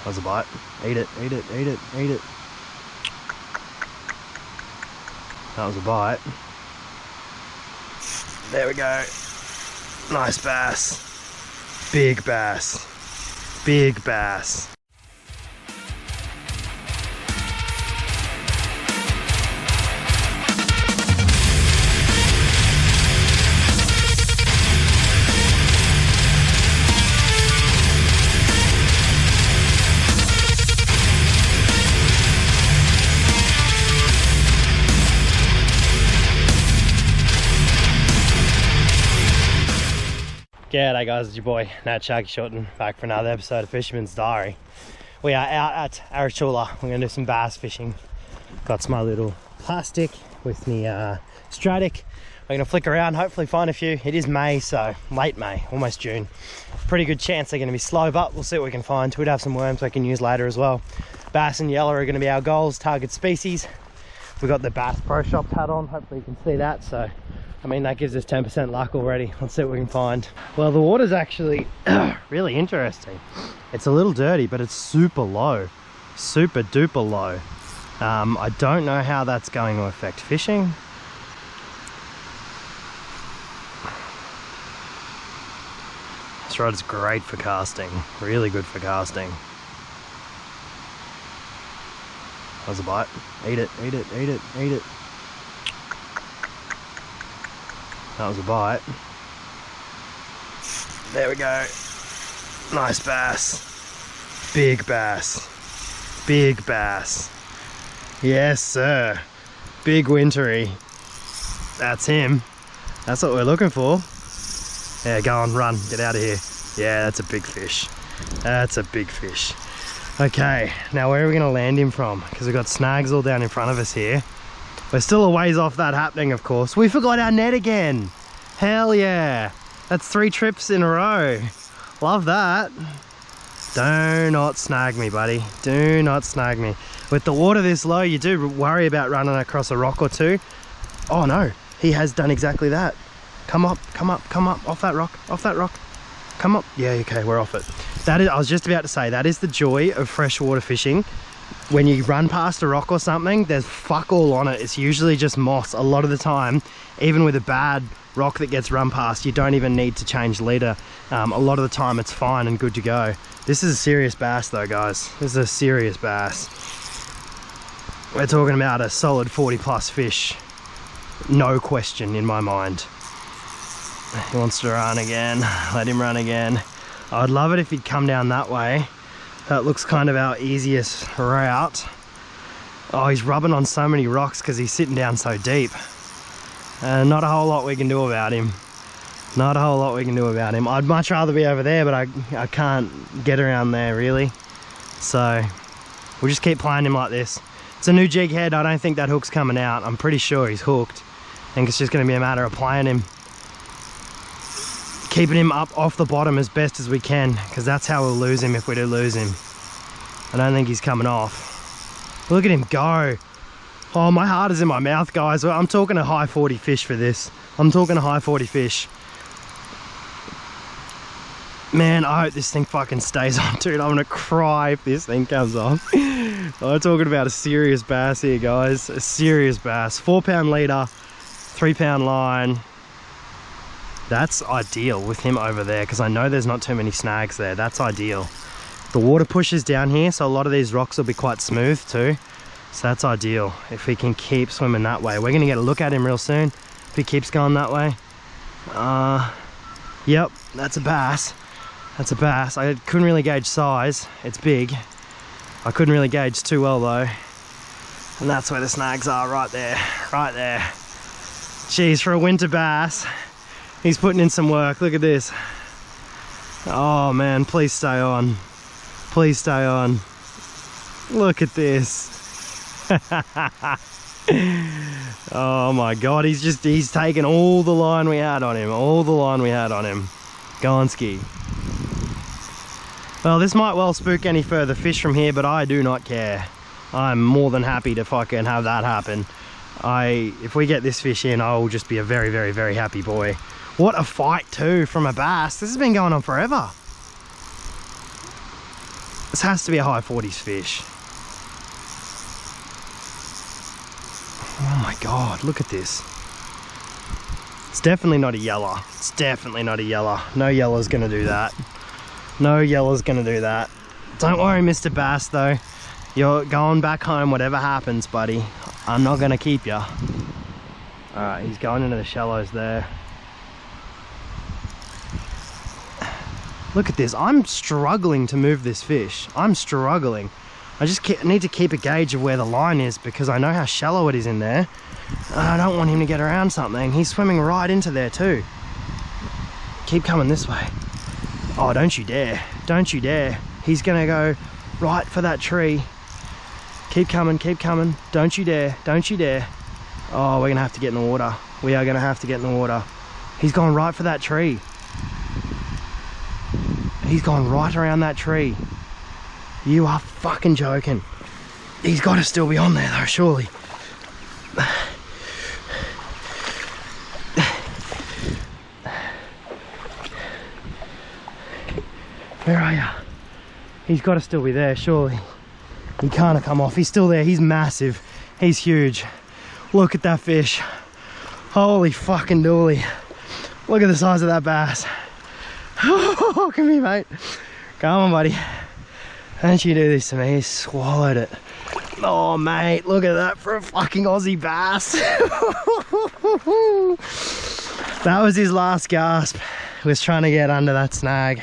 That was a bite. Eat it, eat it, eat it, eat it. That was a bite. There we go. Nice bass. Big bass. Big bass. G'day guys, it's your boy Nat Sharky Shorten, back for another episode of Fisherman's Diary. We are out at Arachula. We're going to do some bass fishing. Got my little plastic with me Stratic. We're going to flick around, hopefully find a few. It is May, so late May, almost June. Pretty good chance they're going to be slow, but we'll see what we can find. We'd have some worms we can use later as well. Bass and Yella are going to be our goals, target species. We've got the Bass Pro Shops hat on, hopefully you can see that. So I mean, that gives us 10% luck already. Let's see what we can find. Well, the water's actually really interesting. It's a little dirty, but it's super low. Super duper low. I don't know how that's going to affect fishing. This rod's great for casting. Really good for casting. That was a bite. Eat it, eat it, eat it, eat it. That was a bite. There we go. Nice bass. Big bass. Big bass. Yes, sir. Big wintry. That's him. That's what we're looking for. Yeah, go on, run. Get out of here. Yeah, that's a big fish. That's a big fish. Okay, now where are we going to land him from? Because we've got snags all down in front of us here. We're still a ways off that happening, of course. We forgot our net again. Hell yeah. That's 3 trips in a row. Love that. Do not snag me, buddy. Do not snag me. With the water this low, you do worry about running across a rock or two. Oh no, he has done exactly that. Come up, come up, come up. Off that rock, off that rock. Come up. Yeah, okay, we're off it. That is, I was just about to say, that is the joy of freshwater fishing. When you run past a rock or something, there's fuck all on it. It's usually just moss a lot of the time. Even with a bad rock that gets run past, you don't even need to change leader. A lot of the time it's fine and good to go. This is a serious bass though, guys. This is a serious bass. We're talking about a solid 40 plus fish. No question in my mind. He wants to run again. Let him run again. I'd love it if he'd come down that way. That looks kind of our easiest route. Oh, he's rubbing on so many rocks because he's sitting down so deep. Not a whole lot we can do about him. Not a whole lot we can do about him. I'd much rather be over there, but I can't get around there really. So we'll just keep playing him like this. It's a new jig head. I don't think that hook's coming out. I'm pretty sure he's hooked. I think it's just going to be a matter of playing him. Keeping him up off the bottom as best as we can, because that's how we'll lose him if we do lose him. I don't think he's coming off. Look at him go. Oh, my heart is in my mouth, guys. I'm talking a high 40 fish for this. I'm talking a high 40 fish. Man, I hope this thing fucking stays on, dude. I'm gonna cry if this thing comes off. I'm talking about a serious bass here, guys. A serious bass. 4 pound leader, 3 pound line. That's ideal with him over there, because I know there's not too many snags there. That's ideal. The water pushes down here, so a lot of these rocks will be quite smooth too. So that's ideal if we can keep swimming that way. We're going to get a look at him real soon if he keeps going that way. Yep, that's a bass. That's a bass. I couldn't really gauge size. It's big. I couldn't really gauge too well though. And that's where the snags are, right there. Right there. Jeez, for a winter bass, he's putting in some work. Look at this. Oh man, please stay on. Please stay on. Look at this. Oh my god, he's taken all the line we had on him. All the line we had on him. Gonski. Well, this might well spook any further fish from here, but I do not care. I'm more than happy to fucking have that happen. If we get this fish in, I will just be a very, very, very happy boy. What a fight too from a bass. This has been going on forever. This has to be a high 40s fish. Oh my God, look at this. It's definitely not a Yella. It's definitely not a Yella. No Yella's gonna do that. No Yella's gonna do that. Don't worry, Mr. Bass, though. You're going back home, whatever happens, buddy. I'm not gonna keep you. Alright, he's going into the shallows there. Look at this. I'm struggling to move this fish. I'm struggling. I just need to keep a gauge of where the line is because I know how shallow it is in there. I don't want him to get around something. He's swimming right into there too. Keep coming this way. Oh, don't you dare. Don't you dare. He's gonna go right for that tree. Keep coming, keep coming. Don't you dare, don't you dare. Oh, we're gonna have to get in the water. We are gonna have to get in the water. He's gone right for that tree. He's gone right around that tree. You are fucking joking. He's got to still be on there though, surely. Where are you? He's got to still be there, surely. He can't have come off. He's still there. He's massive. He's huge. Look at that fish. Holy fucking dooly. Look at the size of that bass. Oh, come here, mate. Come on, buddy. Don't you do this to me. He swallowed it. Oh, mate, look at that for a fucking Aussie bass. That was his last gasp. He was trying to get under that snag.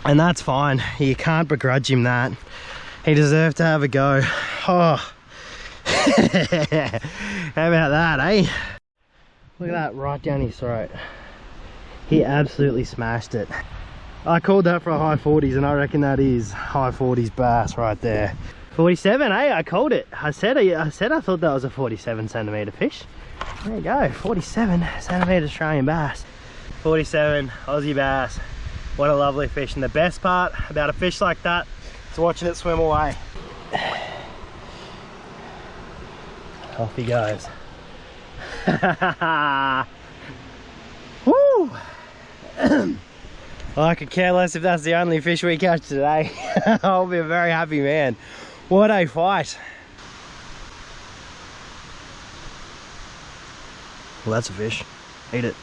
And that's fine. You can't begrudge him that. He deserved to have a go. Oh. How about that, eh? Look at that, right down his throat. He absolutely smashed it. I called that for a high 40s and I reckon that is high 40s bass right there. 47, eh? I called it. I said I thought that was a 47 centimetre fish. There you go, 47 centimetre Australian bass. 47 Aussie bass. What a lovely fish. And the best part about a fish like that is watching it swim away. Off he goes. Woo! Well, I could care less if that's the only fish we catch today. I'll be a very happy man. What a fight. Well, that's a fish. Eat it.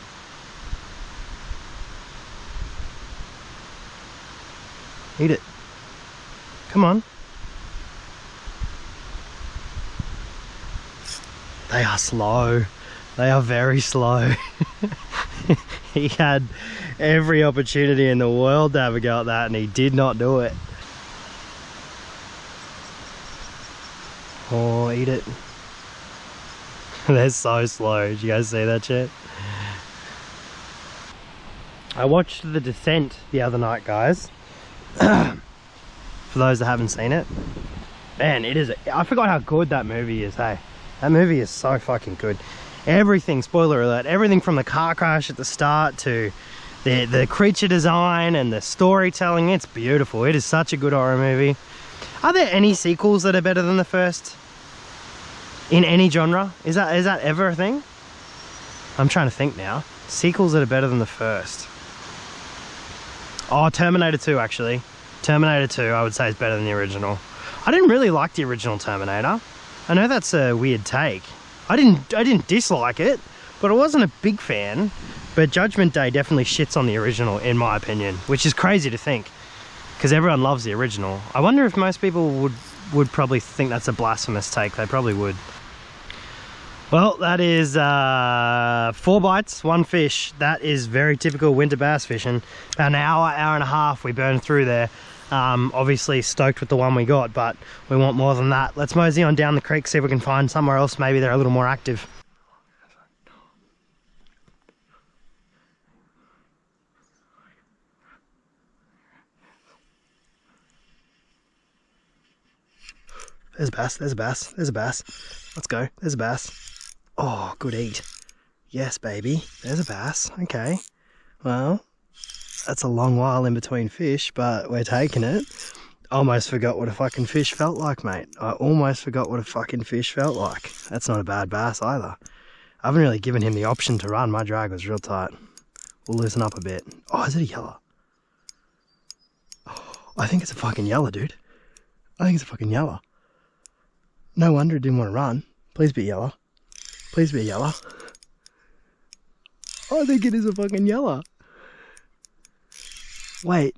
Eat it. Come on. They are slow. They are very slow. He had every opportunity in the world to have a go at that and he did not do it. Oh, eat it. They're so slow. Did you guys see that shit? I watched The Descent the other night, guys. For those that haven't seen it. Man, it is. I forgot how good that movie is, hey. That movie is so fucking good. Everything, spoiler alert, everything from the car crash at the start to the creature design and the storytelling, it's beautiful. It is such a good horror movie. Are there any sequels that are better than the first? In any genre? Is that ever a thing? I'm trying to think now. Sequels that are better than the first. Oh, Terminator 2 actually. Terminator 2 I would say is better than the original. I didn't really like the original Terminator. I know that's a weird take. I didn't dislike it, but I wasn't a big fan. But Judgment Day definitely shits on the original, in my opinion, which is crazy to think, because everyone loves the original. I wonder if most people would probably think that's a blasphemous take. They probably would. Well, that is 4 bites, 1 fish. That is very typical winter bass fishing. About an hour and a half we burned through there. Obviously stoked with the one we got, but we want more than that. Let's mosey on down the creek, see if we can find somewhere else. Maybe they're a little more active. There's a bass, there's a bass, there's a bass. Let's go, there's a bass. Oh, good eat. Yes, baby, there's a bass. Okay, well, that's a long while in between fish, but we're taking it. Almost forgot what a fucking fish felt like, mate. I almost forgot what a fucking fish felt like. That's not a bad bass either. I haven't really given him the option to run. My drag was real tight. We'll loosen up a bit. Oh, is it a Yella? Oh, I think it's a fucking Yella, dude. I think it's a fucking Yella. No wonder it didn't want to run. Please be Yella. Please be Yella. I think it is a fucking Yella. Wait.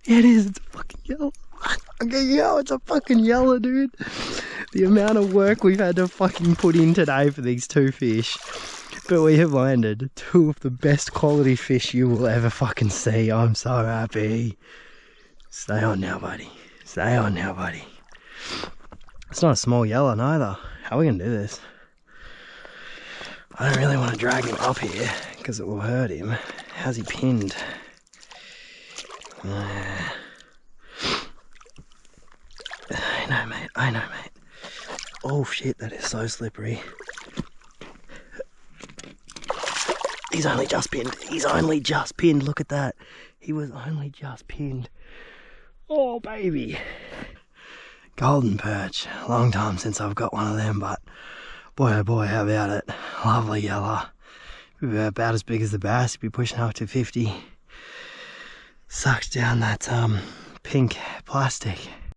Yeah, it is. It's a fucking Yella. Okay, yo, it's a fucking Yella, dude. The amount of work we've had to fucking put in today for these 2 fish. But we have landed 2 of the best quality fish you will ever fucking see. I'm so happy. Stay on now, buddy. Stay on now, buddy. It's not a small Yella neither. How are we going to do this? I don't really want to drag him up here because it will hurt him. How's he pinned? I know, mate. I know, mate. Oh, shit. That is so slippery. He's only just pinned. He's only just pinned. Look at that. He was only just pinned. Oh, baby. Golden perch. Long time since I've got one of them, but boy, oh boy, how about it? Lovely Yella. About as big as the bass. You'd be pushing up to 50. Sucks down that pink plastic.